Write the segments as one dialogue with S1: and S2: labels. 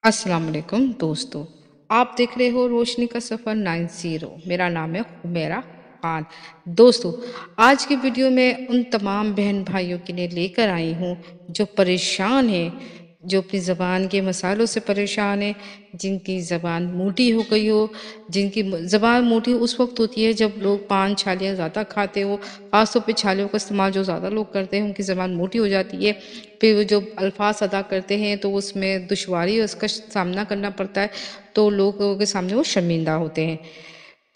S1: अस्सलाम वालेकुम दोस्तों। आप देख रहे हो रोशनी का सफ़र 90। मेरा नाम है हुमेरा खान। दोस्तों, आज की वीडियो में उन तमाम बहन भाइयों के लिए लेकर आई हूँ जो परेशान हैं, जो अपनी ज़बान के मसालों से परेशान हैं, जिनकी ज़बान मोटी हो गई हो। जिनकी ज़बान मोटी उस वक्त होती है जब लोग पान छालियाँ ज़्यादा खाते हो। ख़ास तौर पे छालियों का इस्तेमाल जो ज़्यादा लोग करते हैं उनकी ज़बान मोटी हो जाती है। फिर वो जो अल्फाज अदा करते हैं तो उसमें दुश्वारी उसका सामना करना पड़ता है, तो लोगों के सामने वो शर्मिंदा होते हैं।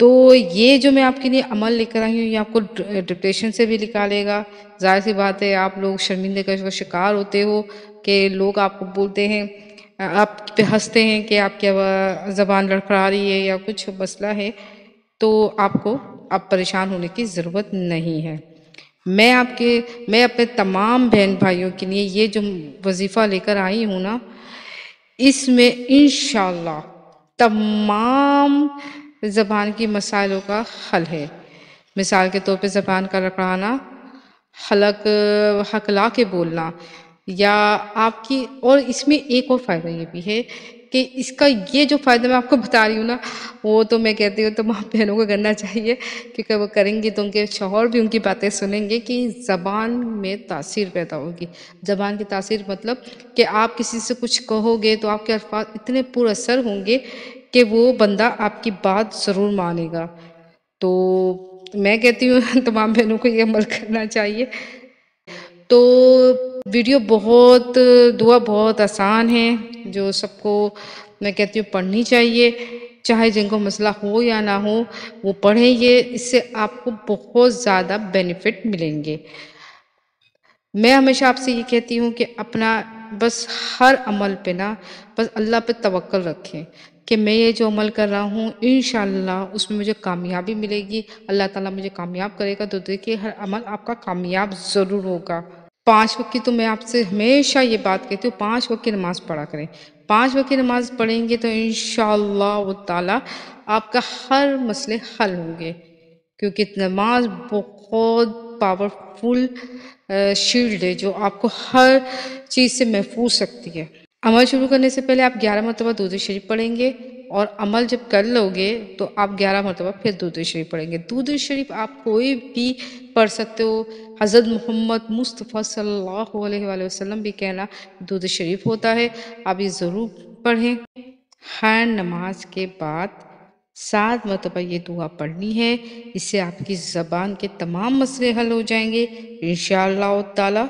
S1: तो ये जो मैं आपके लिए अमल लेकर आई हूँ ये आपको डिप्रेशन से भी निकालेगा। ज़ाहिर सी बात है, आप लोग शर्मिंदे का शिकार होते हो कि लोग आपको बोलते हैं, आप पे हंसते हैं कि आपकी ज़बान लड़खड़ा रही है या कुछ मसला है। तो आपको अब परेशान होने की ज़रूरत नहीं है। मैं अपने तमाम बहन भाइयों के लिए ये जो वजीफ़ा लेकर आई हूँ ना, इसमें इंशाल्लाह तमाम ज़बान की मसाइलों का हल है। मिसाल के तौर पे ज़बान का लड़खड़ाना, हलक हकला के बोलना, या आपकी, और इसमें एक और फ़ायदा ये भी है कि इसका ये जो फ़ायदा मैं आपको बता रही हूँ ना, वो तो मैं कहती हूँ तमाम बहनों को करना चाहिए, क्योंकि वो करेंगी तो उनके शौहर भी उनकी बातें सुनेंगे कि ज़बान में तासीर पैदा होगी। ज़बान की तासीर मतलब कि आप किसी से कुछ कहोगे तो आपके अल्फाज इतने पुरअसर होंगे कि वो बंदा आपकी बात ज़रूर मानेगा। तो मैं कहती हूँ तमाम बहनों को ये अमल करना चाहिए। तो वीडियो बहुत, दुआ बहुत आसान है, जो सबको मैं कहती हूँ पढ़नी चाहिए। चाहे जिनको मसला हो या ना हो वो पढ़ें, ये इससे आपको बहुत ज़्यादा बेनिफिट मिलेंगे। मैं हमेशा आपसे ये कहती हूँ कि अपना बस हर अमल पे ना बस अल्लाह पे तवक्कल रखें कि मैं ये जो अमल कर रहा हूँ इंशाल्लाह उसमें मुझे कामयाबी मिलेगी। अल्लाह ताला मुझे कामयाब करेगा, तो देखिए हर अमल आपका कामयाब ज़रूर होगा। 5 वक़्त की तो मैं आपसे हमेशा ये बात कहती हूँ, 5 वक़्त की नमाज़ पढ़ा करें। 5 वक़्त की नमाज़ पढ़ेंगे तो इंशाअल्लाह ताला आपका हर मसले हल होंगे, क्योंकि नमाज बहुत पावरफुल शील्ड है जो आपको हर चीज़ से महफूज रखती है। अमल शुरू करने से पहले आप 11 मरतबा दुरूद शरीफ पढ़ेंगे, और अमल जब कर लोगे तो आप 11 मरतबा फिर दुरूद शरीफ पढ़ेंगे। दुरूद शरीफ आप कोई भी पढ़ सकते हो। हज़रत मोहम्मद मुस्तफ़ा सल्लल्लाहु अलैहि वसल्लम भी कहना दुरूद शरीफ होता है। आप ये ज़रूर पढ़ें। हर नमाज के बाद 7 मरतबा ये दुआ पढ़नी है। इससे आपकी ज़बान के तमाम मसले हल हो जाएंगे इंशाअल्लाह ताला।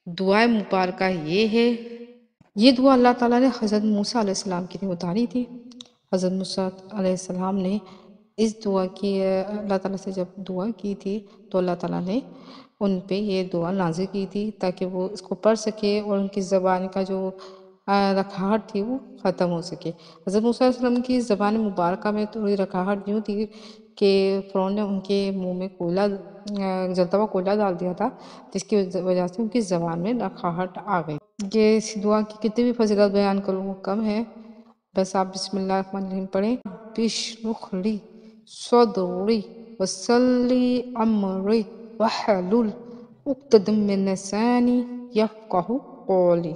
S1: दुआ मुबारका ये है, ये दुआ अल्लाह ताला ने हज़रत मूसा अलैहिस्सलाम के लिए उतारी थी। हज़रत मूसा अलैहिस्सलाम ने इस दुआ की अल्लाह ताला से जब दुआ की थी तो अल्लाह ताला ने उन पे ये दुआ नाज़िल की थी ताकि वो इसको पढ़ सके और उनकी ज़बान का जो रखाहट थी वो ख़त्म हो सके। हज़रत मूसा अलैहिस्सलाम की ज़बान मुबारका में थोड़ी रखाहट यूँ थी कि फ़िरौन ने उनके मुँह में कोयला, जलता हुआ कोयला डाल दिया था, जिसकी वजह से उनकी ज़बान में रखाहट आ गई। ये इस दुआ की कितनी भी फजीलत बयान करूँ वो कम है। बस आप बिस्मिल्लाहिर्रहमानिर्रहीम पढ़ें। बिश्रुखली सदरी वसल्ली अमरी वहलुल उक्तदम मिन लिसानी यफ़क़हू कौली।